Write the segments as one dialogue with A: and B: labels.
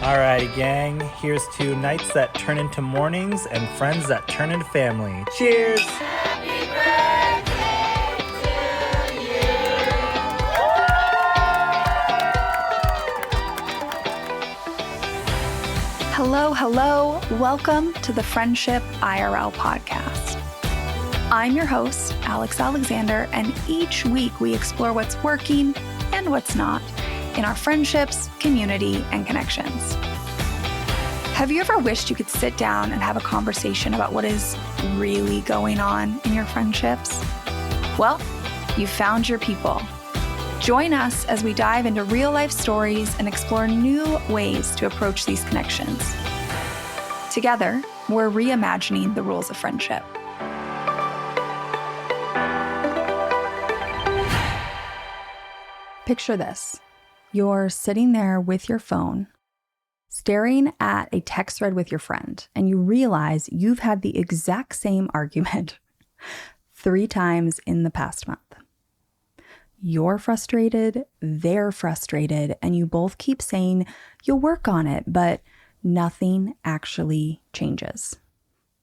A: Alrighty, gang. Here's to nights that turn into mornings and friends that turn into family. Cheers!
B: Hello. Welcome to the Friendship IRL podcast. I'm your host, Alex Alexander, and each week we explore what's working and what's not in our friendships, community, and connections. Have you ever wished you could sit down and have a conversation about what is really going on in your friendships? Well, you found your people. Join us as we dive into real-life stories and explore new ways to approach these connections. Together, we're reimagining the rules of friendship. Picture this. You're sitting there with your phone, staring at a text thread with your friend, and you realize you've had the exact same argument 3 times in the past month. You're frustrated, they're frustrated, and you both keep saying you'll work on it, but nothing actually changes.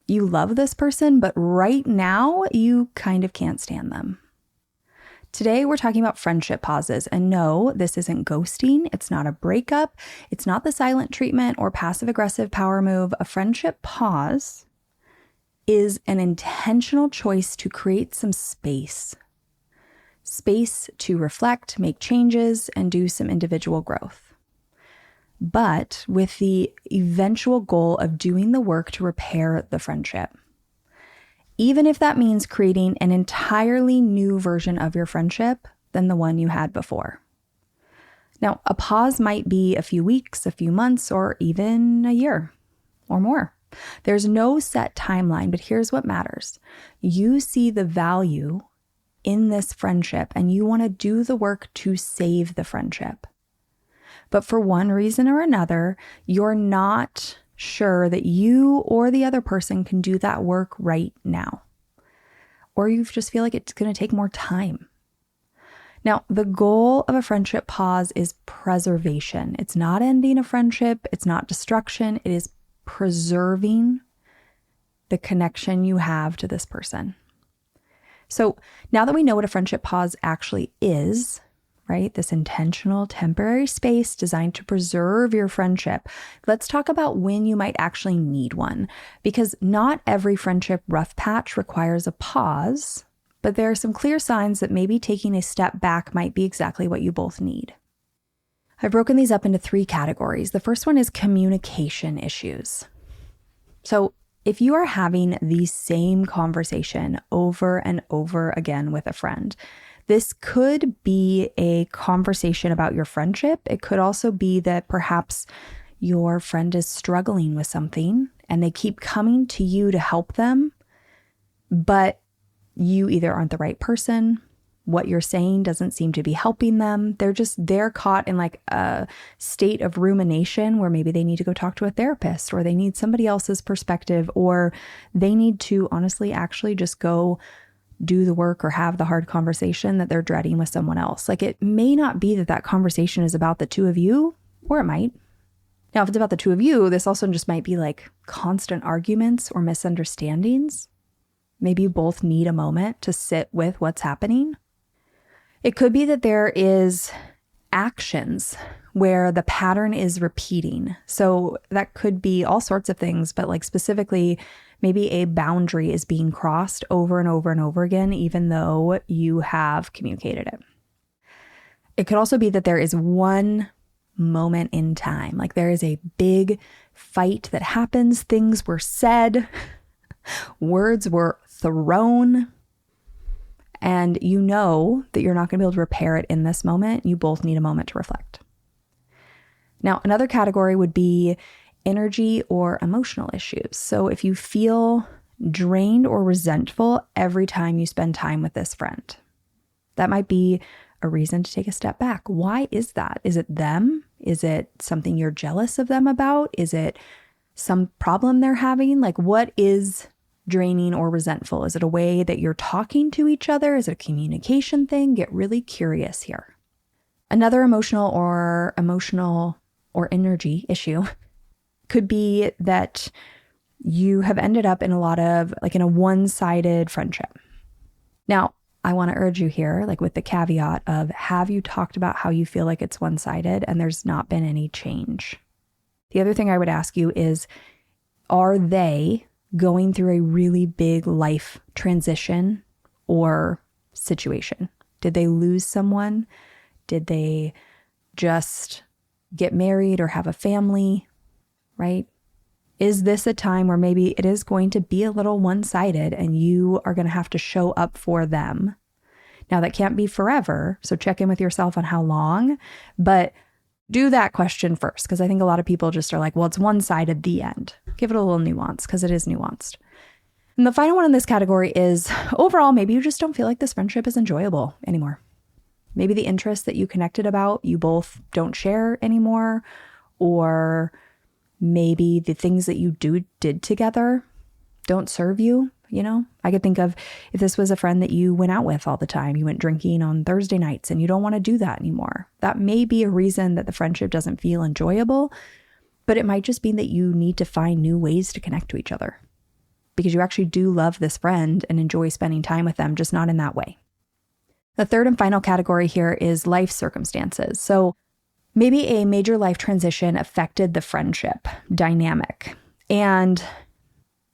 B: You love this person, but right now you kind of can't stand them. Today, we're talking about friendship pauses. And no, this isn't ghosting. It's not a breakup. It's not the silent treatment or passive-aggressive power move. A friendship pause is an intentional choice to create some space. Space to reflect, make changes, and do some individual growth. But with the eventual goal of doing the work to repair the friendship. Even if that means creating an entirely new version of your friendship than the one you had before. Now, a pause might be a few weeks, a few months, or even a year or more. There's no set timeline, but here's what matters. You see the value in this friendship and you want to do the work to save the friendship. But for one reason or another, you're not sure that you or the other person can do that work right now. Or you just feel like it's going to take more time. Now, the goal of a friendship pause is preservation. It's not ending a friendship. It's not destruction. It is preserving the connection you have to this person. So now that we know what a friendship pause actually is, right? This intentional temporary space designed to preserve your friendship. Let's talk about when you might actually need one, because not every friendship rough patch requires a pause, but there are some clear signs that maybe taking a step back might be exactly what you both need. I've broken these up into 3 categories. The first one is communication issues. So if you are having the same conversation over and over again with a friend, this could be a conversation about your friendship. It could also be that perhaps your friend is struggling with something and they keep coming to you to help them, but you either aren't the right person, what you're saying doesn't seem to be helping them. They're caught in like a state of rumination where maybe they need to go talk to a therapist or they need somebody else's perspective, or they need to honestly actually just go do the work or have the hard conversation that they're dreading with someone else. Like, it may not be that conversation is about the two of you, or it might. Now, if it's about the two of you, this also just might be like constant arguments or misunderstandings. Maybe you both need a moment to sit with what's happening. It could be that there is actions where the pattern is repeating. So that could be all sorts of things, but like specifically, maybe a boundary is being crossed over and over and over again, even though you have communicated it. It could also be that there is one moment in time, like there is a big fight that happens, things were said, words were thrown, and you know that you're not going to be able to repair it in this moment. You both need a moment to reflect. Now, another category would be energy or emotional issues. So if you feel drained or resentful every time you spend time with this friend, that might be a reason to take a step back. Why is that? Is it them? Is it something you're jealous of them about? Is it some problem they're having? Like, what is draining or resentful? Is it a way that you're talking to each other? Is it a communication thing? Get really curious here. Another emotional or energy issue could be that you have ended up in a lot of in a one-sided friendship. Now, I want to urge you here, with the caveat of, have you talked about how you feel like it's one-sided and there's not been any change? The other thing I would ask you is, are they going through a really big life transition or situation? Did they lose someone? Did they just get married or have a family, right? Is this a time where maybe it is going to be a little one-sided and you are going to have to show up for them? Now, that can't be forever, so check in with yourself on how long, but do that question first, because I think a lot of people just are like, well, it's one-sided, the end. Give it a little nuance, because it is nuanced. And the final one in this category is, overall, maybe you just don't feel like this friendship is enjoyable anymore. Maybe the interests that you connected about, you both don't share anymore, or maybe the things that you did together don't serve you. I could think of if this was a friend that you went out with all the time, you went drinking on Thursday nights and you don't want to do that anymore. That may be a reason that the friendship doesn't feel enjoyable, but it might just mean that you need to find new ways to connect to each other because you actually do love this friend and enjoy spending time with them, just not in that way. The third and final category here is life circumstances. So maybe a major life transition affected the friendship dynamic. And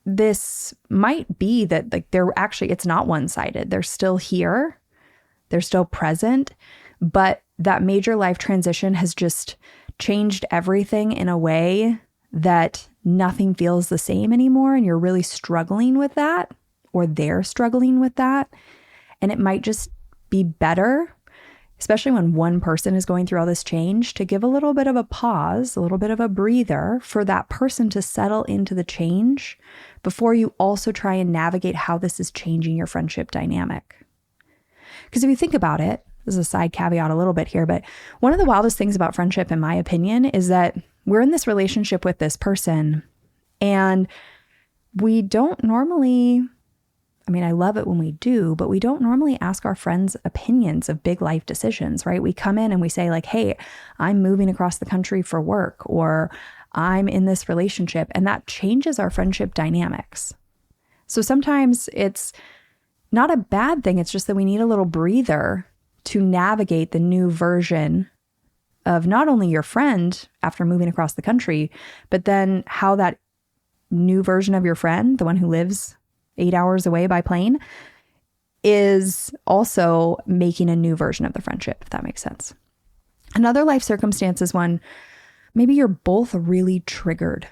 B: this might be that it's not one-sided. They're still here. They're still present, but that major life transition has just changed everything in a way that nothing feels the same anymore. And you're really struggling with that, or they're struggling with that. And it might just be better, especially when one person is going through all this change, to give a little bit of a pause, a little bit of a breather for that person to settle into the change before you also try and navigate how this is changing your friendship dynamic. Because if you think about it, this is a side caveat a little bit here, but one of the wildest things about friendship, in my opinion, is that we're in this relationship with this person and we don't normally, I love it when we do, but we don't normally ask our friends opinions of big life decisions, right? We come in and we say hey, I'm moving across the country for work, or I'm in this relationship, and that changes our friendship dynamics. So sometimes it's not a bad thing. It's just that we need a little breather to navigate the new version of not only your friend after moving across the country, but then how that new version of your friend, the one who lives 8 hours away by plane, is also making a new version of the friendship, if that makes sense. Another life circumstance is one, maybe you're both really triggered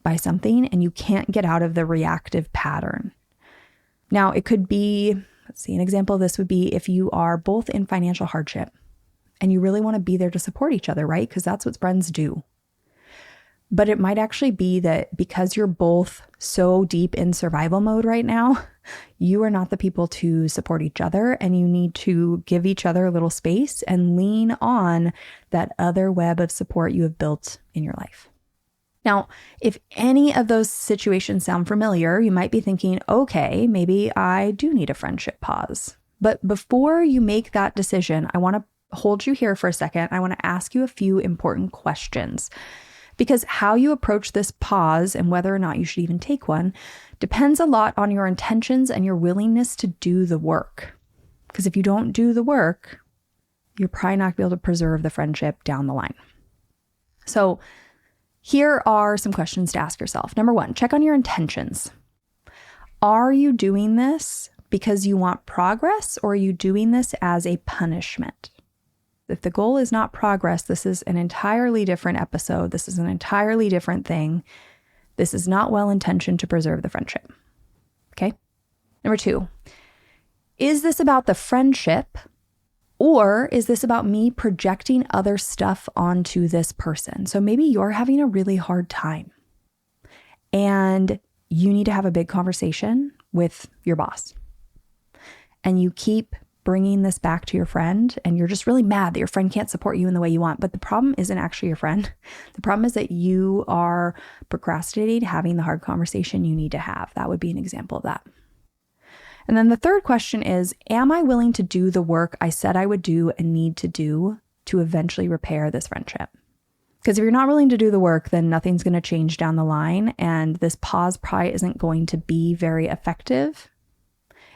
B: by something and you can't get out of the reactive pattern. Now, it could be, an example of this would be if you are both in financial hardship and you really want to be there to support each other, right? Because that's what friends do. But it might actually be that because you're both so deep in survival mode right now, you are not the people to support each other, and you need to give each other a little space and lean on that other web of support you have built in your life. Now, if any of those situations sound familiar, you might be thinking, okay, maybe I do need a friendship pause. But before you make that decision, I want to hold you here for a second. I want to ask you a few important questions. Because how you approach this pause and whether or not you should even take one depends a lot on your intentions and your willingness to do the work. Because if you don't do the work, you're probably not going to be able to preserve the friendship down the line. So here are some questions to ask yourself. Number one, check on your intentions. Are you doing this because you want progress, or are you doing this as a punishment? If the goal is not progress, this is an entirely different episode. This is an entirely different thing. This is not well-intentioned to preserve the friendship. Okay? Number two, is this about the friendship, or is this about me projecting other stuff onto this person? So maybe you're having a really hard time and you need to have a big conversation with your boss. And you keep bringing this back to your friend, and you're just really mad that your friend can't support you in the way you want. But the problem isn't actually your friend. The problem is that you are procrastinating having the hard conversation you need to have. That would be an example of that. And then the third question is, am I willing to do the work I said I would do and need to do to eventually repair this friendship? Because if you're not willing to do the work, then nothing's going to change down the line. And this pause probably isn't going to be very effective.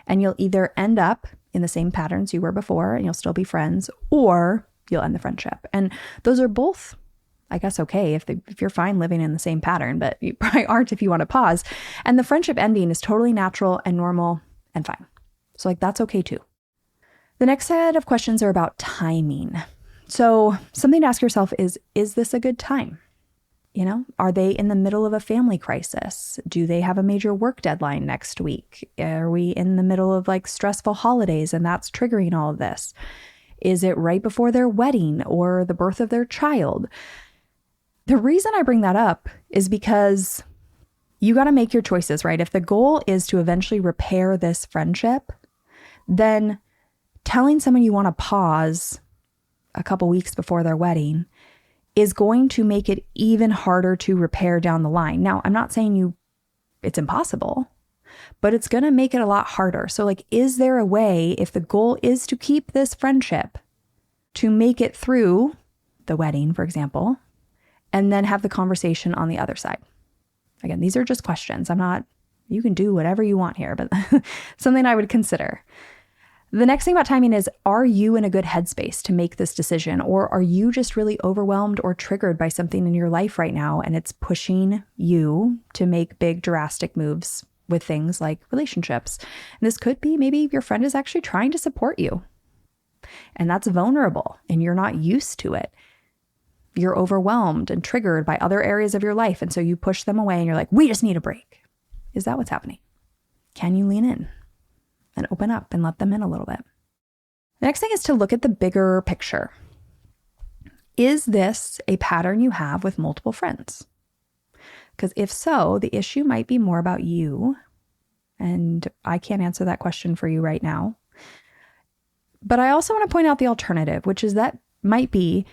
B: And you'll either end up in the same patterns you were before and you'll still be friends, or you'll end the friendship. And those are both, I guess, okay if you're fine living in the same pattern, but you probably aren't if you want to pause. And the friendship ending is totally natural and normal and fine. So that's okay too. The next set of questions are about timing. So something to ask yourself is this a good time? Are they in the middle of a family crisis? Do they have a major work deadline next week? Are we in the middle of stressful holidays and that's triggering all of this? Is it right before their wedding or the birth of their child? The reason I bring that up is because you got to make your choices, right? If the goal is to eventually repair this friendship, then telling someone you want to pause a couple weeks before their wedding is going to make it even harder to repair down the line. Now, I'm not saying it's impossible, but it's going to make it a lot harder. So is there a way, if the goal is to keep this friendship, to make it through the wedding, for example, and then have the conversation on the other side? Again, these are just questions. You can do whatever you want here, but something I would consider. The next thing about timing is, are you in a good headspace to make this decision? Or are you just really overwhelmed or triggered by something in your life right now and it's pushing you to make big drastic moves with things like relationships? And this could be maybe your friend is actually trying to support you. And that's vulnerable and you're not used to it. You're overwhelmed and triggered by other areas of your life. And so you push them away and you're like, we just need a break. Is that what's happening? Can you lean in and open up and let them in a little bit? The next thing is to look at the bigger picture. Is this a pattern you have with multiple friends? Because if so, the issue might be more about you. And I can't answer that question for you right now. But I also want to point out the alternative, which is that might be,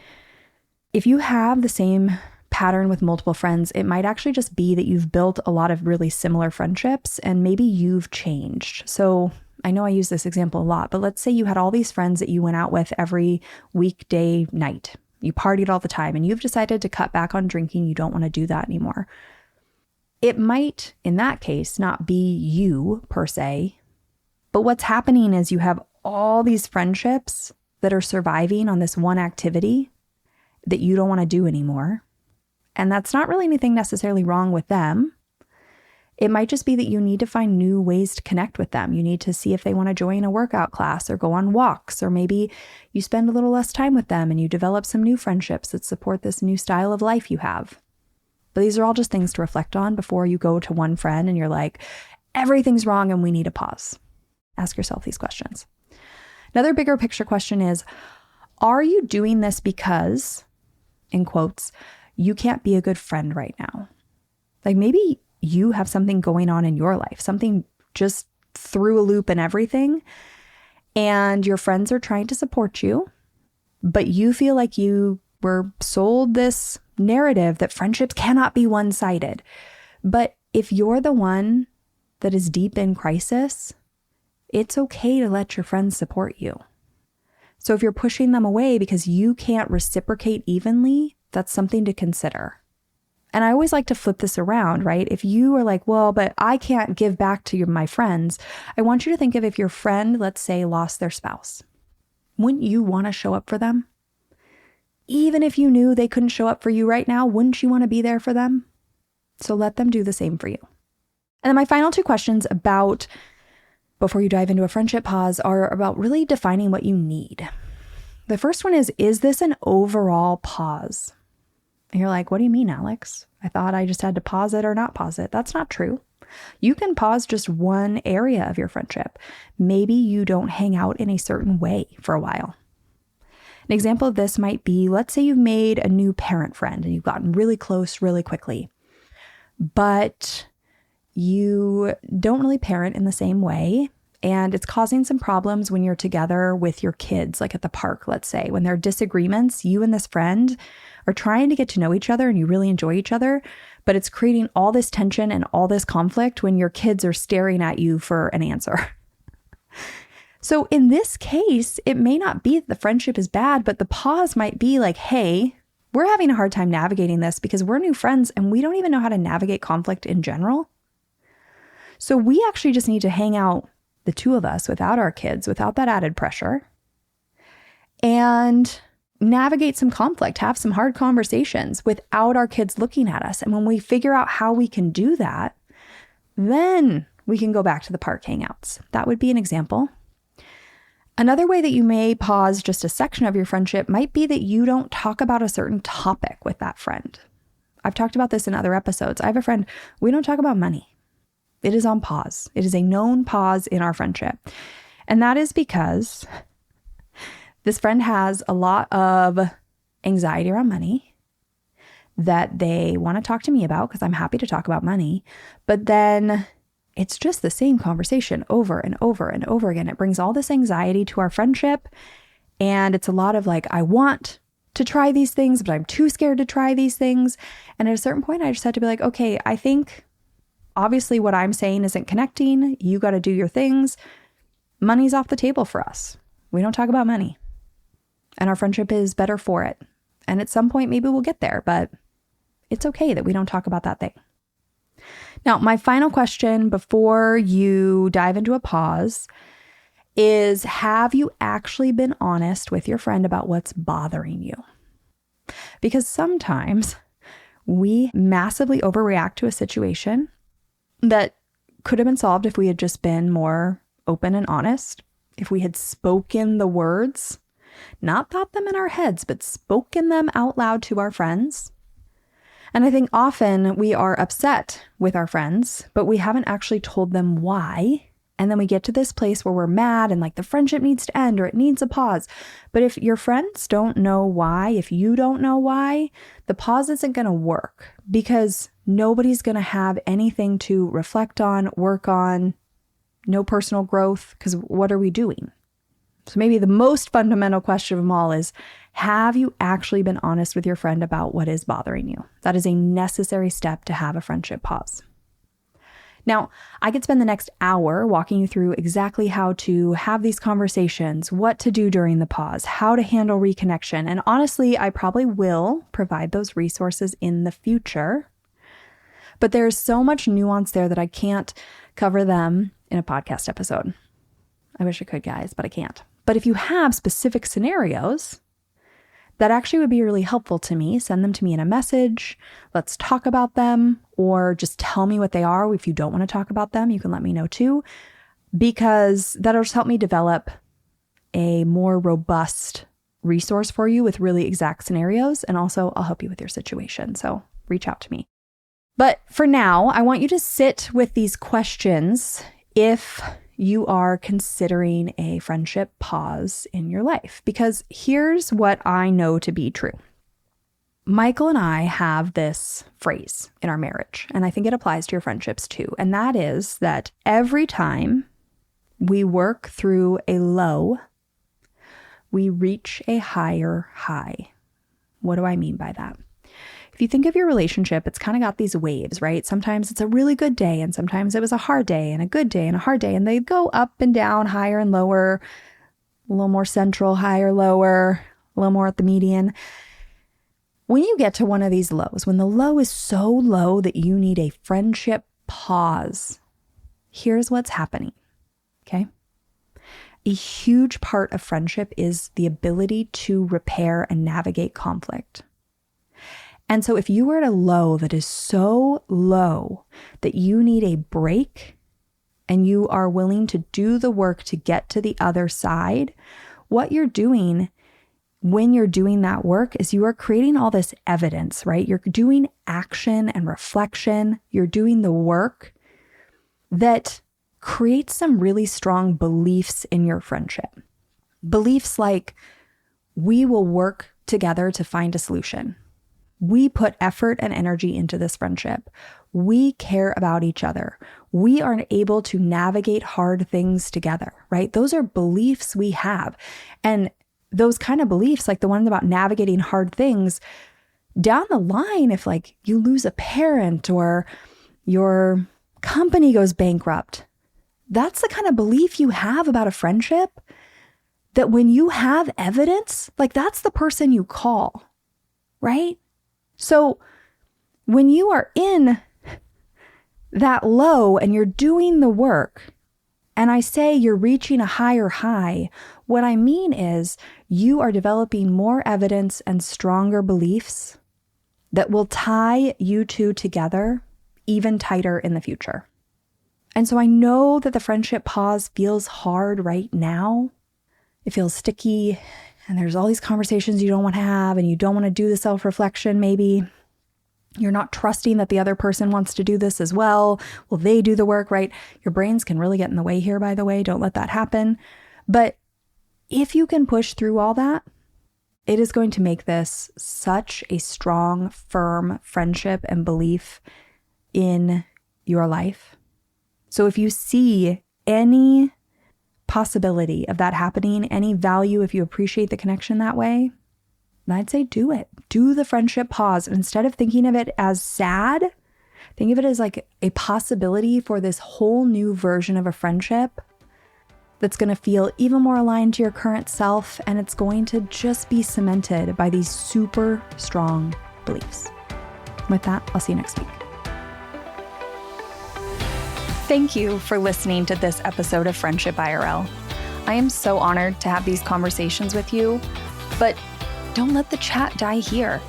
B: if you have the same pattern with multiple friends, it might actually just be that you've built a lot of really similar friendships and maybe you've changed. So I know I use this example a lot, but let's say you had all these friends that you went out with every weekday night. You partied all the time and you've decided to cut back on drinking. You don't want to do that anymore. It might, in that case, not be you per se, but what's happening is you have all these friendships that are surviving on this one activity that you don't want to do anymore. And that's not really anything necessarily wrong with them. It might just be that you need to find new ways to connect with them. You need to see if they want to join a workout class or go on walks, or maybe you spend a little less time with them and you develop some new friendships that support this new style of life you have. But these are all just things to reflect on before you go to one friend and you're like, everything's wrong and we need a pause. Ask yourself these questions. Another bigger picture question is, are you doing this because, in quotes, you can't be a good friend right now? Maybe you have something going on in your life, something just threw a loop and everything, and your friends are trying to support you, but you feel like you were sold this narrative that friendships cannot be one-sided. But if you're the one that is deep in crisis, it's okay to let your friends support you. So if you're pushing them away because you can't reciprocate evenly, that's something to consider. And I always like to flip this around, right? If you are like, well, but I can't give back to my friends, I want you to think of if your friend, let's say, lost their spouse. Wouldn't you want to show up for them? Even if you knew they couldn't show up for you right now, wouldn't you want to be there for them? So let them do the same for you. And then my final two questions before you dive into a friendship pause are about really defining what you need. The first one is this an overall pause? And you're like, what do you mean, Alex? I thought I just had to pause it or not pause it. That's not true. You can pause just one area of your friendship. Maybe you don't hang out in a certain way for a while. An example of this might be, let's say you've made a new parent friend and you've gotten really close really quickly, but you don't really parent in the same way. And it's causing some problems when you're together with your kids, like at the park, let's say. When there are disagreements, you and this friend are trying to get to know each other and you really enjoy each other, but it's creating all this tension and all this conflict when your kids are staring at you for an answer. So in this case, it may not be that the friendship is bad, but the pause might be like, hey, we're having a hard time navigating this because we're new friends and we don't even know how to navigate conflict in general. So we actually just need to hang out, the two of us, without our kids, without that added pressure, and navigate some conflict, have some hard conversations without our kids looking at us. And when we figure out how we can do that, then we can go back to the park hangouts. That would be an example. Another way that you may pause just a section of your friendship might be that you don't talk about a certain topic with that friend. I've talked about this in other episodes. I have a friend, we don't talk about money. It is on pause. It is a known pause in our friendship. And that is because this friend has a lot of anxiety around money that they want to talk to me about because I'm happy to talk about money. But then it's just the same conversation over and over and over again. It brings all this anxiety to our friendship. And it's a lot of like, I want to try these things, but I'm too scared to try these things. And at a certain point, I just had to be like, okay, I think obviously what I'm saying isn't connecting. You got to do your things. Money's off the table for us. We don't talk about money. And our friendship is better for it. And at some point, maybe we'll get there, but it's okay that we don't talk about that thing. Now, my final question before you dive into a pause is, have you actually been honest with your friend about what's bothering you? Because sometimes we massively overreact to a situation that could have been solved if we had just been more open and honest, if we had spoken the words, not thought them in our heads, but spoken them out loud to our friends. And I think often we are upset with our friends, but we haven't actually told them why. And then we get to this place where we're mad and like the friendship needs to end or it needs a pause. But if your friends don't know why, if you don't know why, the pause isn't going to work because nobody's going to have anything to reflect on, work on, no personal growth, because what are we doing? So maybe the most fundamental question of them all is, have you actually been honest with your friend about what is bothering you? That is a necessary step to have a friendship pause. Now, I could spend the next hour walking you through exactly how to have these conversations, what to do during the pause, how to handle reconnection. And honestly, I probably will provide those resources in the future. But there's so much nuance there that I can't cover them in a podcast episode. I wish I could, guys, but I can't. But if you have specific scenarios that actually would be really helpful to me, send them to me in a message. Let's talk about them, or just tell me what they are. If you don't want to talk about them, you can let me know too, because that'll just help me develop a more robust resource for you with really exact scenarios. And also I'll help you with your situation. So reach out to me. But for now, I want you to sit with these questions if you are considering a friendship pause in your life, because here's what I know to be true. Michael and I have this phrase in our marriage, and I think it applies to your friendships too. And that is that every time we work through a low, we reach a higher high. What do I mean by that? If you think of your relationship, it's kind of got these waves, right? Sometimes it's a really good day, and sometimes it was a hard day and a good day and a hard day, and they go up and down, higher and lower, a little more central, higher, lower, a little more at the median. When you get to one of these lows, when the low is so low that you need a friendship pause, here's what's happening, okay? A huge part of friendship is the ability to repair and navigate conflict. And so if you are at a low that is so low that you need a break and you are willing to do the work to get to the other side, what you're doing when you're doing that work is you are creating all this evidence, right? You're doing action and reflection. You're doing the work that creates some really strong beliefs in your friendship. Beliefs like, we will work together to find a solution. We put effort and energy into this friendship. We care about each other. We are able to navigate hard things together, right? Those are beliefs we have. And those kind of beliefs, like the one about navigating hard things, down the line, if like you lose a parent or your company goes bankrupt, that's the kind of belief you have about a friendship that when you have evidence, like that's the person you call. right? So when you are in that low and you're doing the work, and I say you're reaching a higher high, what I mean is you are developing more evidence and stronger beliefs that will tie you two together even tighter in the future. And so I know that the friendship pause feels hard right now. It feels sticky, and there's all these conversations you don't want to have, and you don't want to do the self-reflection maybe. You're not trusting that the other person wants to do this as well. Will they do the work, right? Your brains can really get in the way here, by the way. Don't let that happen. But if you can push through all that, it is going to make this such a strong, firm friendship and belief in your life. So if you see any possibility of that happening, any value, if you appreciate the connection that way, I'd say do it. Do the friendship pause. And instead of thinking of it as sad, think of it as like a possibility for this whole new version of a friendship that's going to feel even more aligned to your current self. And it's going to just be cemented by these super strong beliefs. With that, I'll see you next week. Thank you for listening to this episode of Friendship IRL. I am so honored to have these conversations with you, but don't let the chat die here.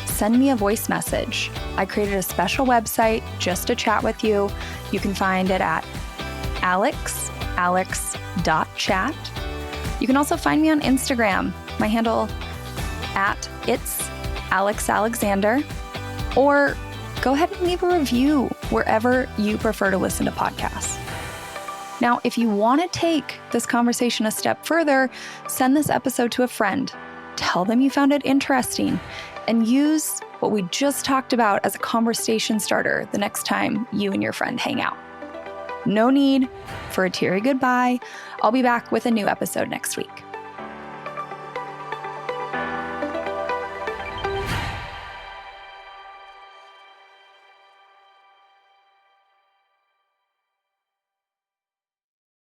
B: Send me a voice message. I created a special website just to chat with you. You can find it at alex.chat. You can also find me on Instagram. My handle @it's Alex Alexander. Or go ahead and leave a review wherever you prefer to listen to podcasts. Now, if you want to take this conversation a step further, send this episode to a friend. Tell them you found it interesting, and use what we just talked about as a conversation starter the next time you and your friend hang out. No need for a teary goodbye. I'll be back with a new episode next week.